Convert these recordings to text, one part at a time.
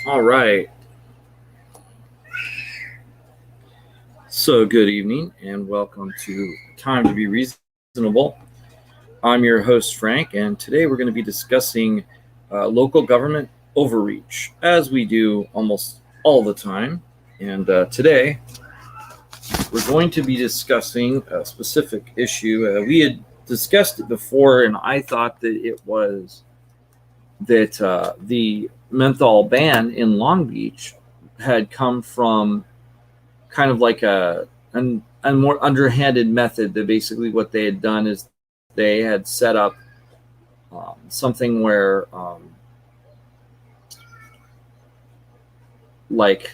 All right. So, good evening and welcome to Time to Be Reasonable. I'm your host, Frank, and today we're going to be discussing local government overreach, as we do almost all the time. And today we're going to be discussing a specific issue. We had discussed it before, and I thought that it was that the menthol ban in Long Beach had come from kind of like a more underhanded method. That basically what they had done is they had set up something where like,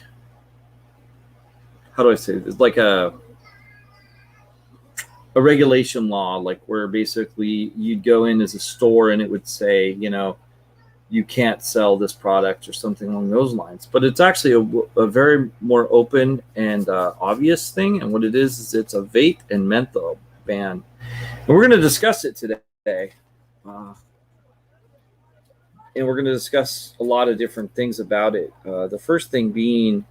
how do I say this, like a regulation law, like where basically you'd go in as a store and it would say, you can't sell this product or something along those lines. But it's actually a very more open and obvious thing. And what it is it's a vape and menthol ban. And we're going to discuss it today. And we're going to discuss a lot of different things about it. The first thing being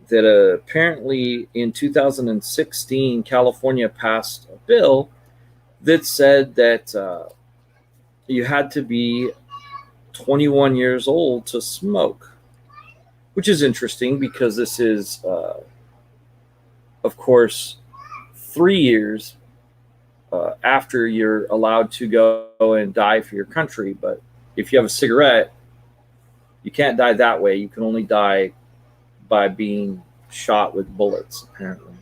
that apparently in 2016, California passed a bill that said that you had to be 21 years old to smoke, which is interesting because this is, of course, 3 years after you're allowed to go and die for your country. But if you have a cigarette, you can't die that way. You can only die by being shot with bullets, apparently.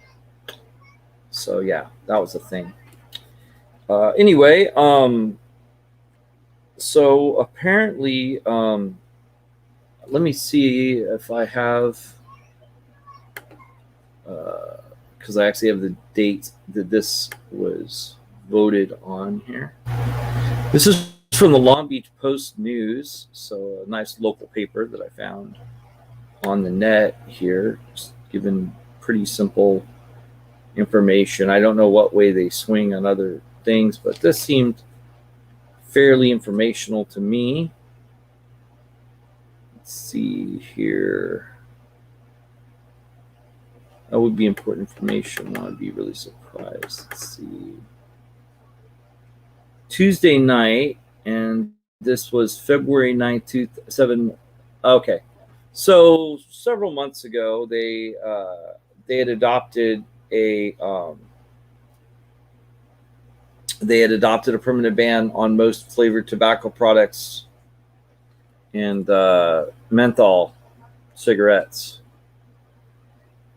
So, yeah, that was a thing. Anyway, so apparently, let me see if I have, because I actually have the date that this was voted on here. This is from the Long Beach Post News, so a nice local paper that I found on the net here, just given pretty simple information. I don't know what way they swing on other things, but this seemed fairly informational to me. Let's see here. That would be important information. I'd be really surprised. Let's see. Tuesday night, and this was February 9th, 7. Okay. So several months ago, they had adopted a permanent ban on most flavored tobacco products and menthol cigarettes.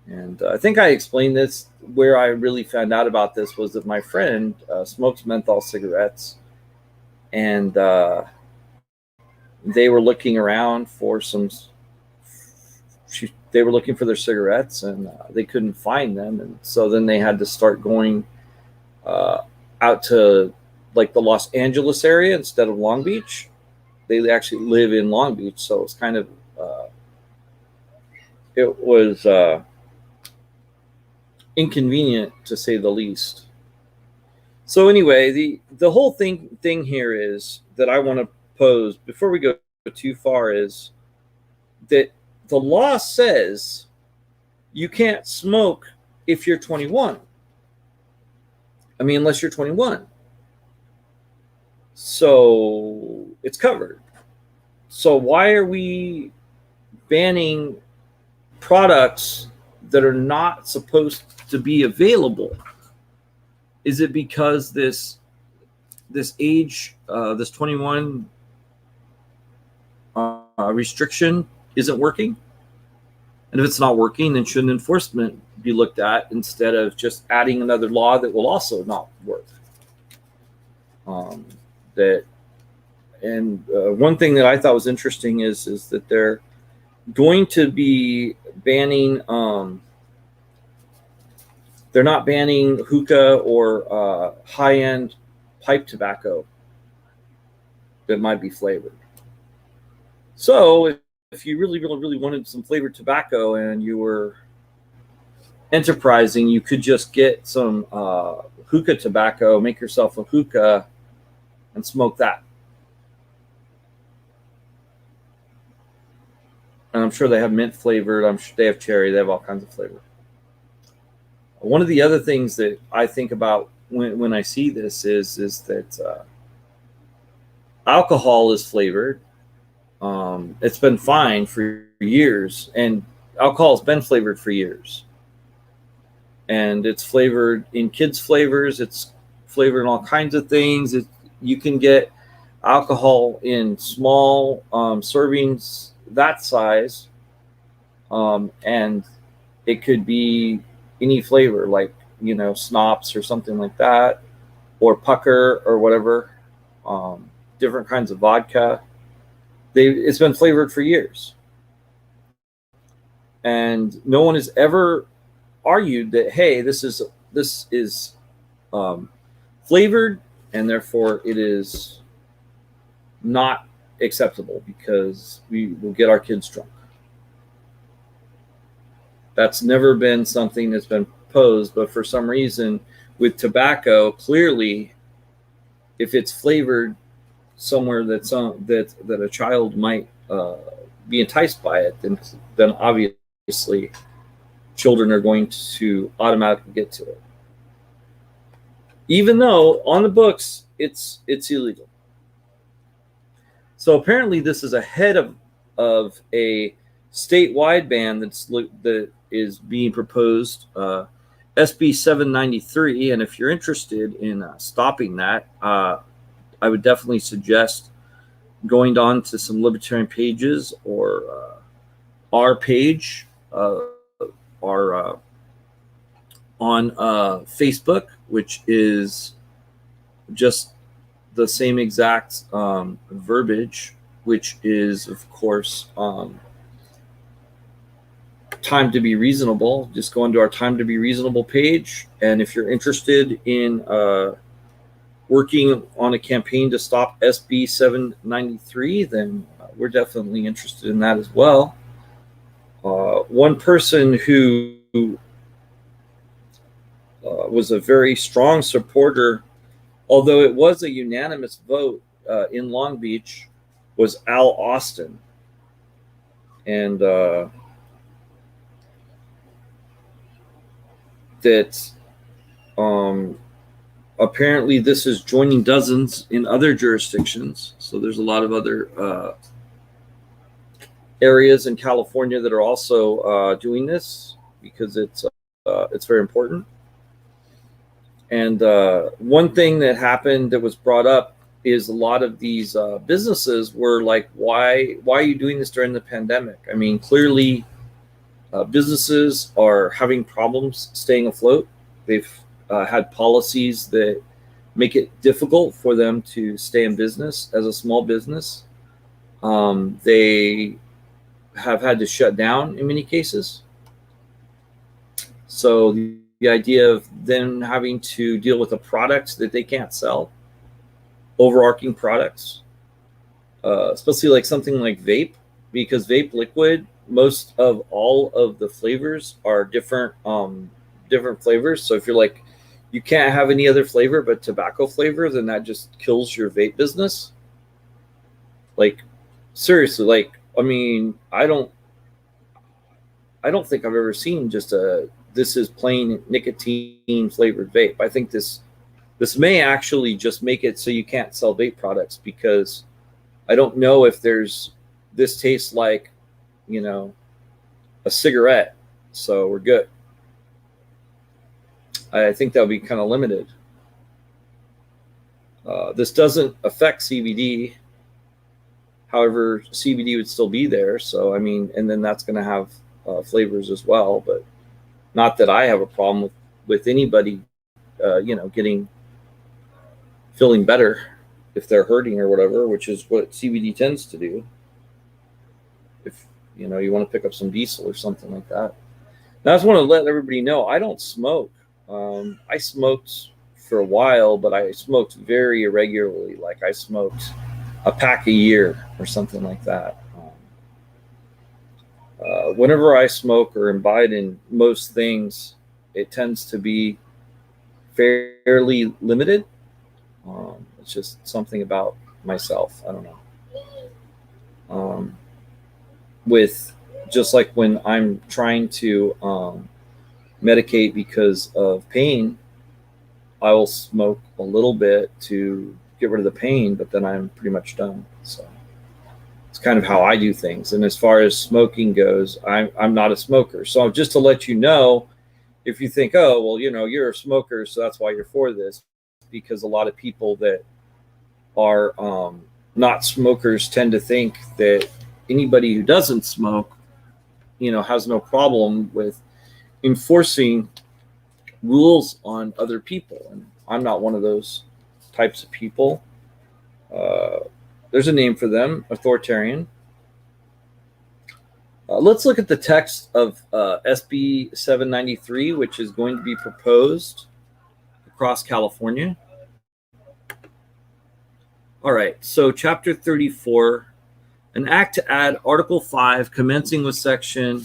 And I think I explained this. Where I really found out about this was that my friend smokes menthol cigarettes, and they were looking around for some. They were looking for their cigarettes, and they couldn't find them, and so then they had to start going out to like the Los Angeles area instead of Long Beach. They actually live in Long Beach, so it's kind of it was inconvenient to say the least. So anyway, the whole thing here is that I want to pose before we go too far is that the law says you can't smoke if you're 21. I mean, unless you're 21. So it's covered. So why are we banning products that are not supposed to be available? Is it because this age, this 21 restriction isn't working? And if it's not working, then shouldn't enforcement be looked at instead of just adding another law that will also not work? One thing that I thought was interesting is that they're going to be banning. They're not banning hookah or high-end pipe tobacco that might be flavored. So if you really wanted some flavored tobacco and you were enterprising, you could just get some hookah tobacco, make yourself a hookah, and smoke that. And I'm sure they have mint flavored. I'm sure they have cherry. They have all kinds of flavor. One of the other things that I think about when I see this is that alcohol is flavored. It's been fine for years, and alcohol has been flavored for years. And it's flavored in kids' flavors. It's flavored in all kinds of things. You can get alcohol in small servings that size, and it could be any flavor, like schnapps or something like that, or pucker or whatever. Different kinds of vodka. It's been flavored for years, and no one has ever argued that, hey, this is um, flavored, and therefore it is not acceptable because we will get our kids drunk. That's never been something that's been posed, but for some reason with tobacco, clearly, if it's flavored somewhere that a child might be enticed by it, then obviously children are going to automatically get to it, even though on the books it's illegal. So apparently, this is ahead of a statewide ban that is being proposed, SB 793. And if you're interested in stopping that, I would definitely suggest going on to some libertarian pages or our page, our on Facebook, which is just the same exact verbiage, which is, of course, Time to Be Reasonable. Just go into our Time to Be Reasonable page. And if you're interested in working on a campaign to stop SB 793, then we're definitely interested in that as well. One person who was a very strong supporter, although it was a unanimous vote in Long Beach, was Al Austin. And that apparently this is joining dozens in other jurisdictions. So there's a lot of other areas in California that are also doing this because it's very important. And one thing that happened that was brought up is a lot of these businesses were like, why are you doing this during the pandemic? I mean, clearly businesses are having problems staying afloat. They've had policies that make it difficult for them to stay in business as a small business. They have had to shut down in many cases. So the idea of them having to deal with a product that they can't sell, overarching products, especially like something like vape, because vape liquid, most of all of the flavors are different flavors. So if you're like, you can't have any other flavor but tobacco flavor, then that just kills your vape business. Like, seriously, like, I mean, I don't think I've ever seen just this is plain nicotine flavored vape. I think this may actually just make it so you can't sell vape products, because I don't know if this tastes like, a cigarette, so we're good. I think that would be kind of limited. This doesn't affect CBD. However, CBD would still be there. So, I mean, and then that's going to have flavors as well. But not that I have a problem with anybody, feeling better if they're hurting or whatever, which is what CBD tends to do. If, you want to pick up some diesel or something like that. Now, I just want to let everybody know, I don't smoke. I smoked for a while, but I smoked very irregularly. Like, I smoked a pack a year or something like that. Whenever I smoke or imbibe in most things, it tends to be fairly limited. It's just something about myself. I don't know. With just like when I'm trying to medicate because of pain, I will smoke a little bit to get rid of the pain, but then I'm pretty much done. So it's kind of how I do things. And as far as smoking goes, I'm not a smoker. So just to let you know, if you think, oh, well, you're a smoker, so that's why you're for this, because a lot of people that are not smokers tend to think that anybody who doesn't smoke, has no problem with enforcing rules on other people. And I'm not one of those types of people. There's a name for them, authoritarian. Let's look at the text of SB 793, which is going to be proposed across California. All right, so Chapter 34, an act to add Article 5, commencing with Section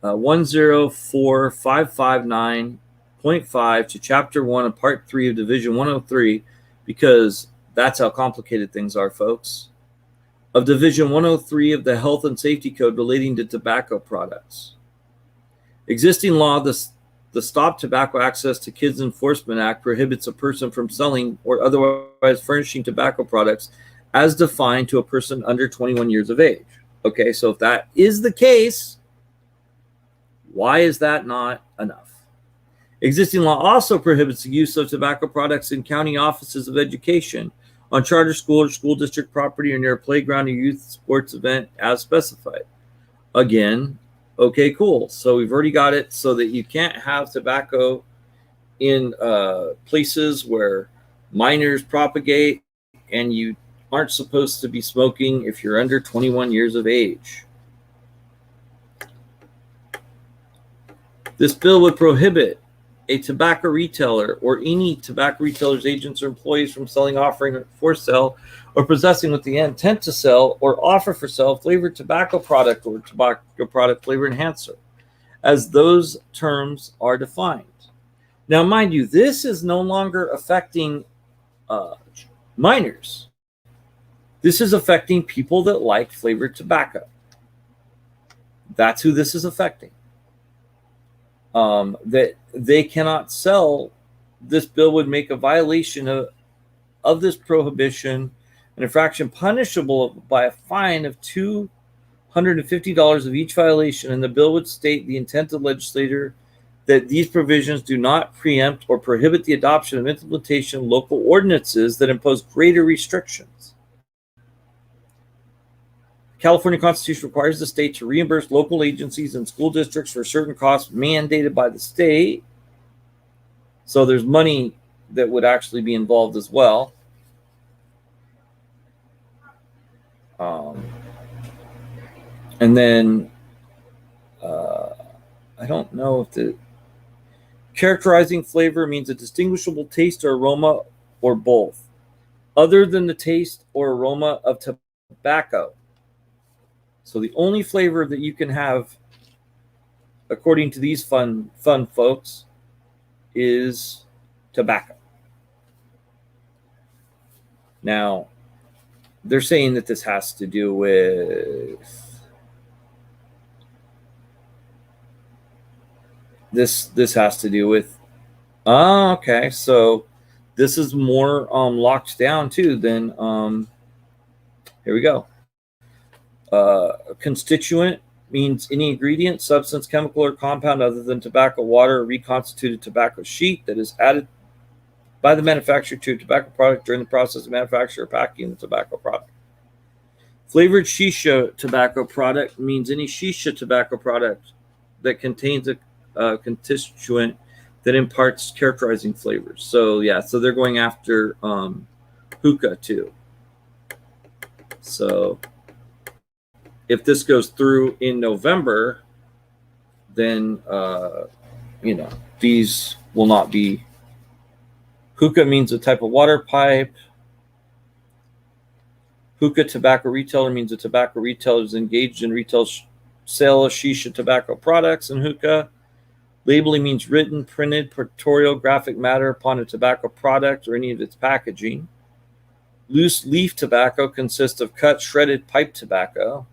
104559.5 to Chapter 1 of Part 3 of Division 103, because that's how complicated things are, folks, of Division 103 of the Health and Safety Code relating to tobacco products. Existing law, the Stop Tobacco Access to Kids Enforcement Act, prohibits a person from selling or otherwise furnishing tobacco products as defined to a person under 21 years of age. Okay, so if that is the case, why is that not enough? Existing law also prohibits the use of tobacco products in county offices of education, on charter school or school district property, or near a playground or youth sports event as specified. Again, okay, cool. So we've already got it so that you can't have tobacco in places where minors propagate, and you aren't supposed to be smoking if you're under 21 years of age. This bill would prohibit a tobacco retailer or any tobacco retailer's agents or employees from selling, offering for sale, or possessing with the intent to sell or offer for sale flavored tobacco product or tobacco product flavor enhancer, as those terms are defined. Now, mind you, this is no longer affecting minors. This is affecting people that like flavored tobacco. That's who this is affecting. That they cannot sell. This bill would make a violation of this prohibition an infraction punishable by a fine of $250 of each violation, and the bill would state the intent of the legislator that these provisions do not preempt or prohibit the adoption of implementation of local ordinances that impose greater restrictions. The California Constitution requires the state to reimburse local agencies and school districts for certain costs mandated by the state. So there's money that would actually be involved as well. And then I don't know if the characterizing flavor means a distinguishable taste or aroma or both, other than the taste or aroma of tobacco. So the only flavor that you can have, according to these fun folks, is tobacco. Now, they're saying that this has to do with this has to do with okay, so this is more locked down too than here we go. Constituent means any ingredient, substance, chemical, or compound other than tobacco water or reconstituted tobacco sheet that is added by the manufacturer to a tobacco product during the process of manufacture or packing the tobacco product. Flavored shisha tobacco product means any shisha tobacco product that contains a constituent that imparts characterizing flavors. So yeah, so they're going after hookah too. So if this goes through in November, then these will not be. Hookah means a type of water pipe. Hookah tobacco retailer means a tobacco retailer is engaged in retail sale of shisha tobacco products and hookah. Labeling means written, printed, pictorial, graphic matter upon a tobacco product or any of its packaging. Loose leaf tobacco consists of cut, shredded pipe tobacco.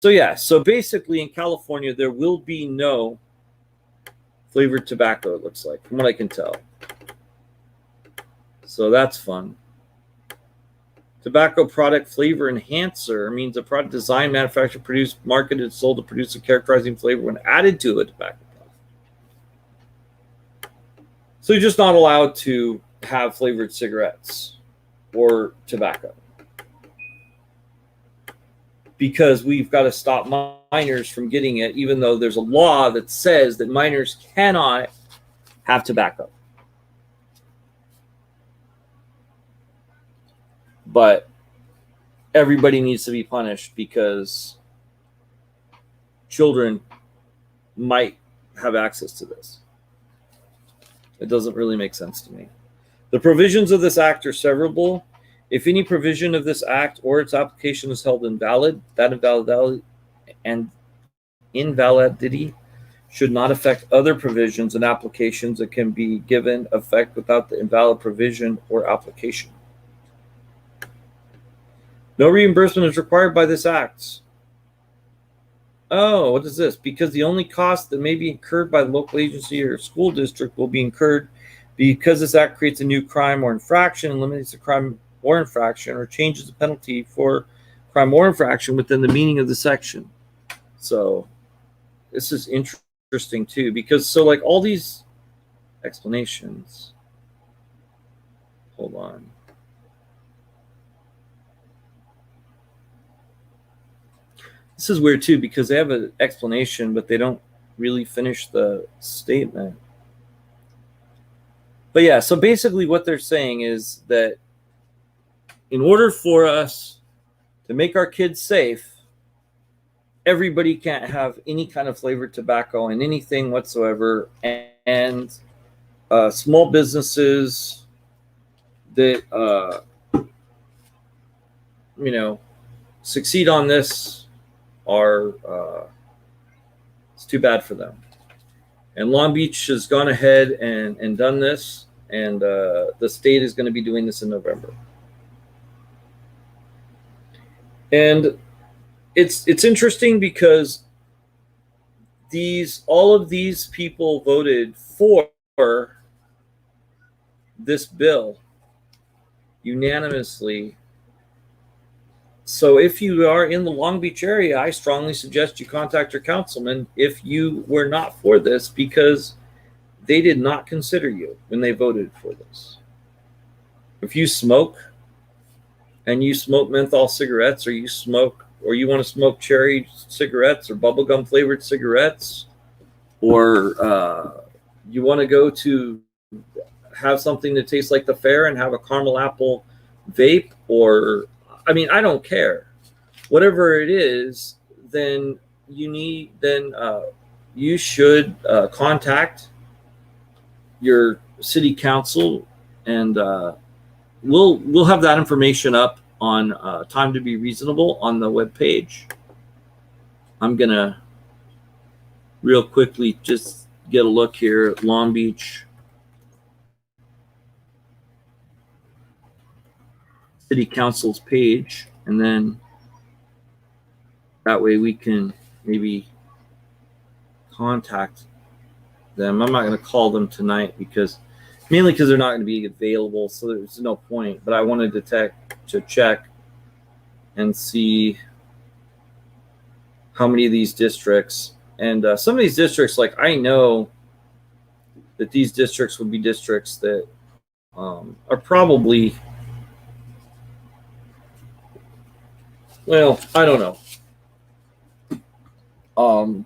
So yeah, so basically in California, there will be no flavored tobacco, it looks like, from what I can tell. So that's fun. Tobacco product flavor enhancer means a product designed, manufactured, produced, marketed, sold to produce a characterizing flavor when added to a tobacco product. So you're just not allowed to have flavored cigarettes or tobacco, because we've got to stop minors from getting it, even though there's a law that says that minors cannot have tobacco. But everybody needs to be punished because children might have access to this. It doesn't really make sense to me. The provisions of this act are severable. If any provision of this act or its application is held invalid, that invalidity should not affect other provisions and applications that can be given effect without the invalid provision or application. No reimbursement is required by this act. Oh, what is this? Because the only cost that may be incurred by the local agency or school district will be incurred because this act creates a new crime or infraction and eliminates the crime or infraction or changes the penalty for crime or infraction within the meaning of the section. So this is interesting too, because so like all these explanations, hold on. This is weird too, because they have an explanation, but they don't really finish the statement. But yeah, so basically what they're saying is that in order for us to make our kids safe, everybody can't have any kind of flavored tobacco and anything whatsoever. And small businesses that, succeed on this are, it's too bad for them. And Long Beach has gone ahead and done this, and the state is going to be doing this in November. And it's interesting because all of these people voted for this bill unanimously. So if you are in the Long Beach area, I strongly suggest you contact your councilman if you were not for this, because they did not consider you when they voted for this. If you smoke and you smoke menthol cigarettes, or you want to smoke cherry cigarettes or bubblegum flavored cigarettes, or you want to go to have something that tastes like the fair and have a caramel apple vape, or I don't care. Whatever it is, then you should contact your city council, and we'll have that information up on Time to Be Reasonable on the webpage. I'm gonna real quickly just get a look here at Long Beach City Council's page, and then that way we can maybe contact them. I'm not going to call them tonight mainly because they're not going to be available, so there's no point. But I wanted to check and see how many of these districts, and some of these districts, like I know that these districts would be districts that are probably, well, I don't know.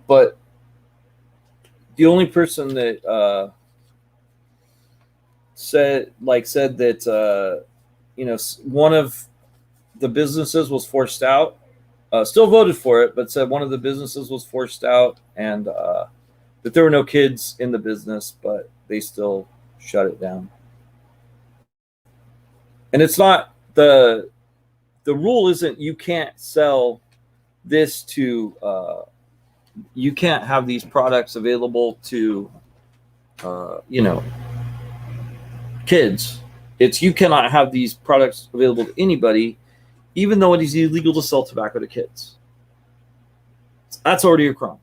But the only person that said that one of the businesses was forced out, still voted for it, but said one of the businesses was forced out, and that there were no kids in the business, but they still shut it down. And it's not the rule isn't you can't sell this to you can't have these products available to kids. It's you cannot have these products available to anybody, even though it is illegal to sell tobacco to kids. That's already a crime.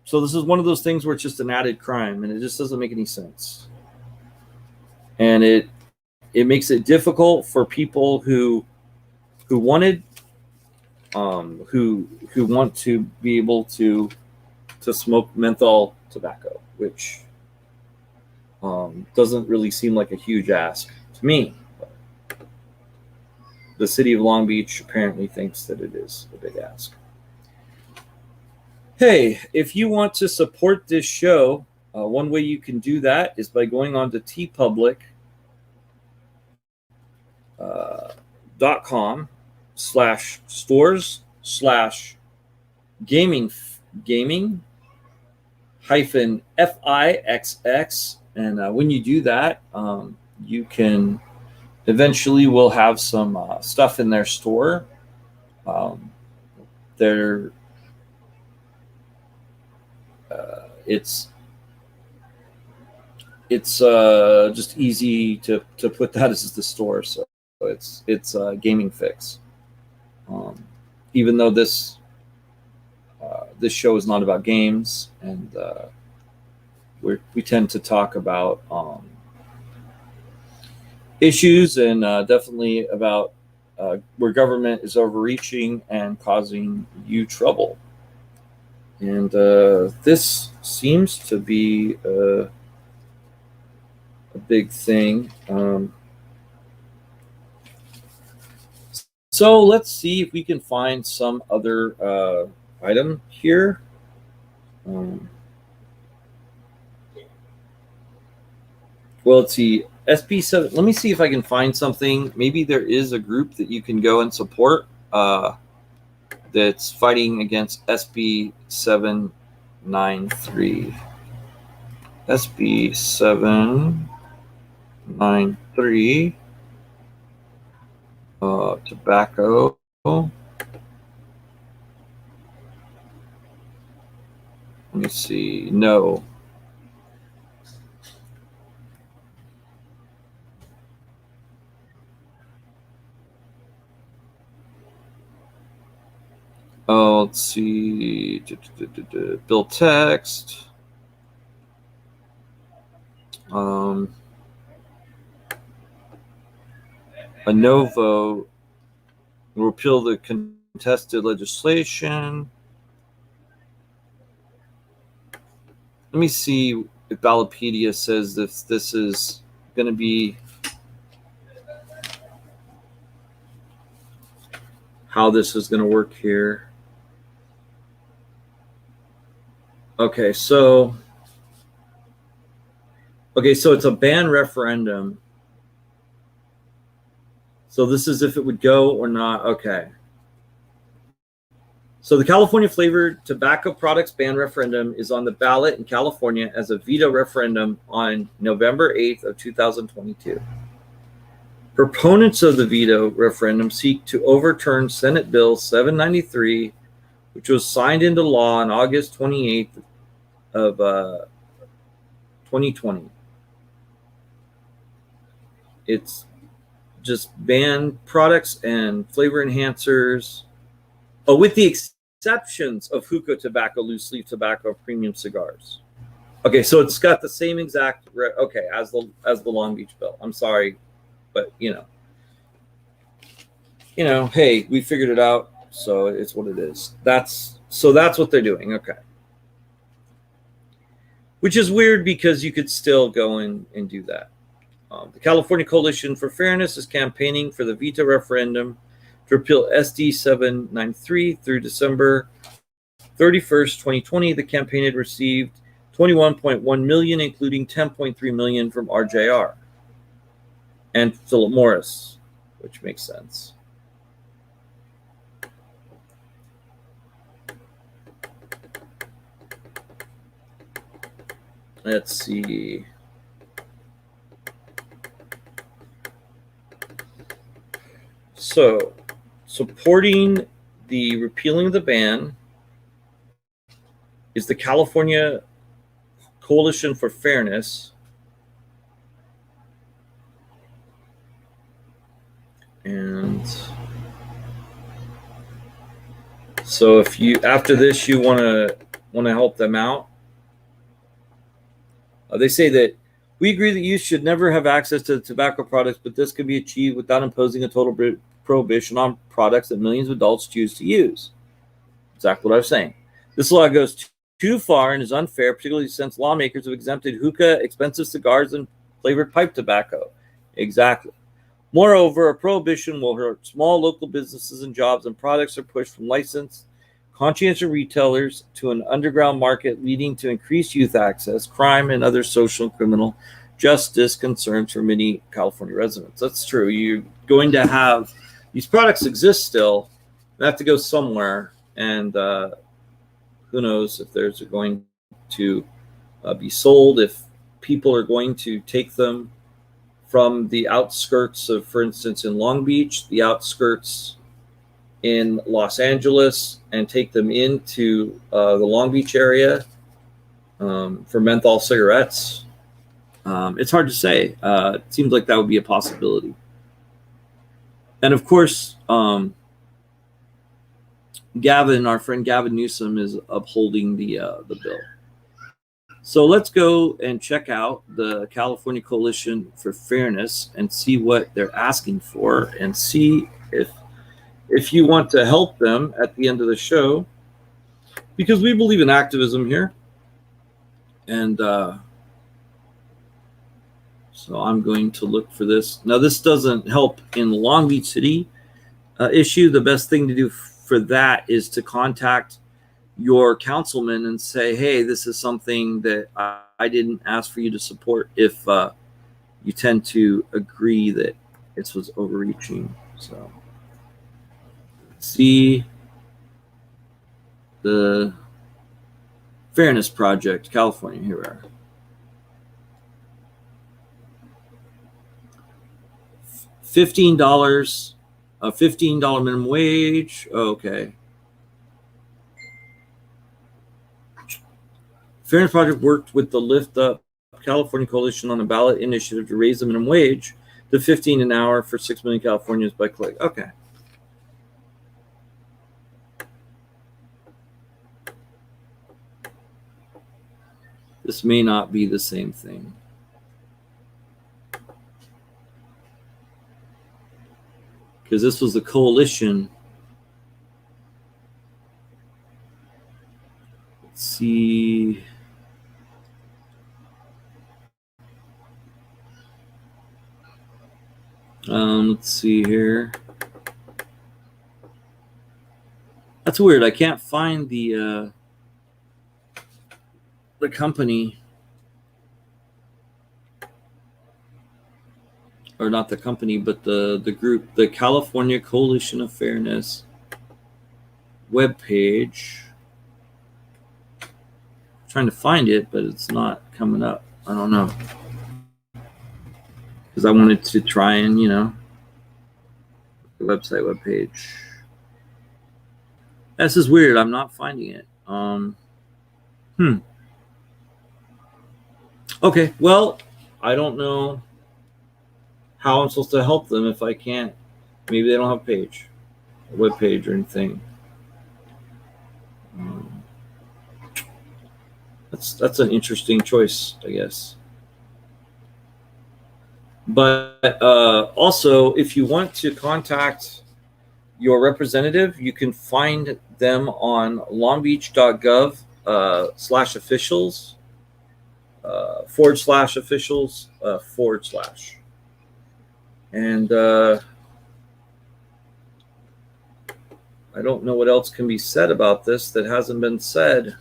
So this is one of those things where it's just an added crime, and it just doesn't make any sense. And it makes it difficult for people who wanted who want to be able to smoke menthol tobacco, which doesn't really seem like a huge ask to me. But the city of Long Beach apparently thinks that it is a big ask. Hey, if you want to support this show, one way you can do that is by going on to tpublic.com/stores/gaming hyphen FIXX. And when you do that, you can eventually will have some stuff in their store. They're it's just easy to put that as the store. So it's Gaming Fix. Even though this show is not about games, and we tend to talk about issues and definitely about where government is overreaching and causing you trouble. And this seems to be a big thing. So let's see if we can find some other item here. Well, let's see. SB7. Let me see if I can find something. Maybe there is a group that you can go and support that's fighting against SB 793. SB 793. Tobacco. Let me see. No. Oh, let's see. Bill text. A no vote. Repeal the contested legislation. Let me see if Ballotpedia says if this is going to be how this is going to work here. Okay, so it's a ban referendum. So this is if it would go or not. Okay. So the California flavored tobacco products ban referendum is on the ballot in California as a veto referendum on November 8th of 2022. Proponents of the veto referendum seek to overturn Senate Bill 793, which was signed into law on August 28th of 2020. It's just ban products and flavor enhancers, with the exceptions of hookah tobacco, loose leaf tobacco, premium cigars. Okay, so it's got the same exact as the Long Beach bill. I'm sorry, but hey, we figured it out, so it's what it is. That's what they're doing. Okay. Which is weird because you could still go and do that. The California Coalition for Fairness is campaigning for the veto referendum to repeal SD 793 through December 31st, 2020. The campaign had received $21.1 million, including $10.3 million from RJR and Philip Morris, which makes sense. Let's see. So, supporting the repealing of the ban is the California Coalition for Fairness. And So if you, after this, you want to help them out, they say that we agree that youth should never have access to tobacco products, but this can be achieved without imposing a total prohibition on products that millions of adults choose to use. Exactly what I was saying. This law goes too far and is unfair, particularly since lawmakers have exempted hookah, expensive cigars, and flavored pipe tobacco. Exactly. Moreover, a prohibition will hurt small local businesses and jobs, and products are pushed from licensed, conscientious retailers to an underground market, leading to increased youth access, crime, and other social and criminal justice concerns for many California residents. That's true. You're going to have these products exist still. They have to go somewhere, and who knows if there's going to be sold, if people are going to take them from the outskirts of, for instance, in Long Beach, the outskirts in Los Angeles, and take them into the Long Beach area for menthol cigarettes. It's hard to say. It seems like that would be a possibility. And of course, Gavin, our friend Gavin Newsom, is upholding the bill. So let's go and check out the California Coalition for Fairness and see what they're asking for, and see if you want to help them at the end of the show, because we believe in activism here. And so I'm going to look for this. Now, this doesn't help in the Long Beach City issue. The best thing to do for that is to contact your councilman and say, hey, this is something that I didn't ask for you to support, if you tend to agree that this was overreaching. So see the Fairness Project, California. Here we are. $15, a $15 minimum wage. Okay. Fairness Project worked with the Lift Up California Coalition on a ballot initiative to raise the minimum wage to $15 an hour for 6 million Californians by click. Okay. This may not be the same thing. Because this was the coalition. Let's see. Let's see here. That's weird. I can't find the company, or not the company, but the group, the California Coalition of Fairness webpage. Trying to find it, but it's not coming up. I don't know, because I wanted to try and, the webpage. This is weird. I'm not finding it. Okay, well, I don't know how I'm supposed to help them if I can't. Maybe they don't have a page, a web page or anything. That's an interesting choice, I guess. But also, if you want to contact your representative, you can find them on longbeach.gov/officials /officials /. And I don't know what else can be said about this that hasn't been said.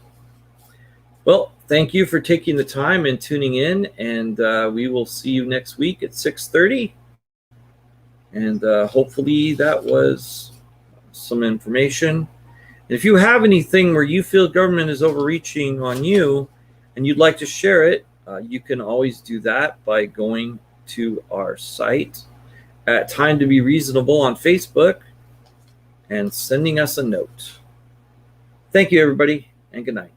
Well, thank you for taking the time and tuning in, and we will see you next week at 6:30. And hopefully that was some information. And if you have anything where you feel government is overreaching on you and you'd like to share it, you can always do that by going to our site at Time to Be Reasonable on Facebook and sending us a note. Thank you, everybody, and good night.